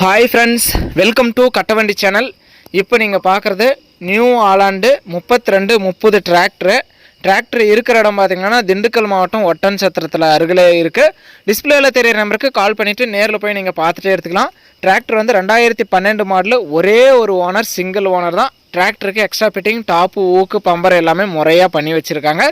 Hi friends, welcome to Kattavandi channel. இப்போ நீங்கள் பார்க்குறது நியூ ஆலாண்டு 3230 டிராக்டர் இருக்கிற இடம் பார்த்தீங்கன்னா திண்டுக்கல் மாவட்டம் ஒட்டன் சத்திரத்தில் அருகில் இருக்குது. டிஸ்பிளேயில் தெரியிற நம்பருக்கு கால் பண்ணிவிட்டு நேரில் போய் நீங்கள் பார்த்துட்டே எடுத்துக்கலாம். டிராக்டர் வந்து 2012 மாடலு, ஒரே ஒரு ஓனர், சிங்கிள் ஓனர் தான். டிராக்டருக்கு எக்ஸ்ட்ரா ஃபிட்டிங், டாப்பு, ஊக்கு, பம்பர் எல்லாமே முறையாக பண்ணி வச்சுருக்காங்க.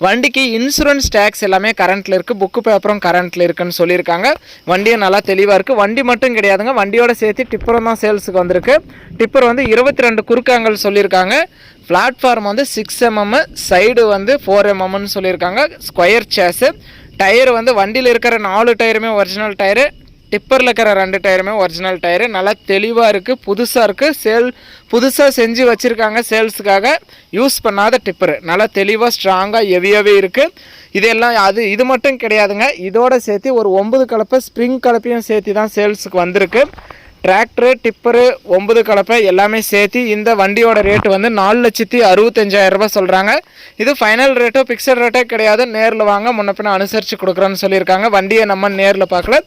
வண்டிக்கு இன்சூரன்ஸ் டேக்ஸ் எல்லாமே கரண்ட்டில் இருக்குது, புக்கு பேப்பரும் கரண்ட்டில் இருக்குன்னு சொல்லியிருக்காங்க. வண்டியும் நல்லா தெளிவாக இருக்குது. வண்டி மட்டும் கிடையாதுங்க, வண்டியோட சேர்த்து டிப்பரும் தான் சேல்ஸுக்கு வந்திருக்கு. டிப்பர் வந்து 22 குறுக்காங்கல் சொல்லியிருக்காங்க. பிளாட்ஃபார்ம் வந்து 6 mm, சைடு வந்து 4 mmன்னு சொல்லியிருக்காங்க. Square chase. டயர் வந்து வண்டியில் இருக்கிற 4 டயருமே ஒரிஜினல் டயரு, டிப்பரில் இருக்கிற 2 டயருமே ஒரிஜினல் டயரு. நல்லா தெளிவாக இருக்குது, புதுசாக இருக்குது. புதுசாக செஞ்சு வச்சுருக்காங்க சேல்ஸுக்காக. யூஸ் பண்ணாத டிப்பரு நல்லா தெளிவாக ஸ்ட்ராங்காக ஹெவியாகவே இருக்குது. இதெல்லாம் இது மட்டும் கிடையாதுங்க, இதோடு சேர்த்து ஒரு 9 கலப்பை ஸ்ப்ரிங் கலப்பையும் சேர்த்து தான் சேல்ஸுக்கு வந்திருக்கு. டிராக்டரு, டிப்பரு, 9 கலப்பை எல்லாமே சேர்த்து இந்த வண்டியோட ரேட்டு வந்து 4,65,000 ரூபாய் சொல்கிறாங்க. இது ஃபைனல் ரேட்டோ ஃபிக்ஸட் ரேட்டோ கிடையாது. நேரில் வாங்க, முன்ன பின்ன அனுசரித்து கொடுக்குறேன்னு சொல்லியிருக்காங்க. வண்டியை நம்ம நேரில் பார்க்கல,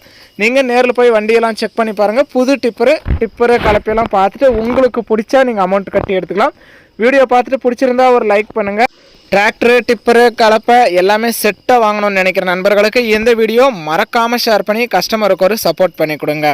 நீங்கள் நேரில் போய் வண்டியெல்லாம் செக் பண்ணி பாருங்கள். புது டிப்பரு கலப்பையெல்லாம் பார்த்துட்டு உங்களுக்கு பிடிச்சா நீங்கள் அமௌண்ட் கட்டி எடுத்துக்கலாம். வீடியோ பார்த்துட்டு பிடிச்சிருந்தா ஒரு லைக் பண்ணுங்கள். டிராக்டரு, டிப்பரு, கலப்பை எல்லாமே செட்டாக வாங்கணும்னு நினைக்கிற நண்பர்களுக்கு இந்த வீடியோ மறக்காமல் ஷேர் பண்ணி கஸ்டமருக்கு ஒரு சப்போர்ட் பண்ணி கொடுங்க.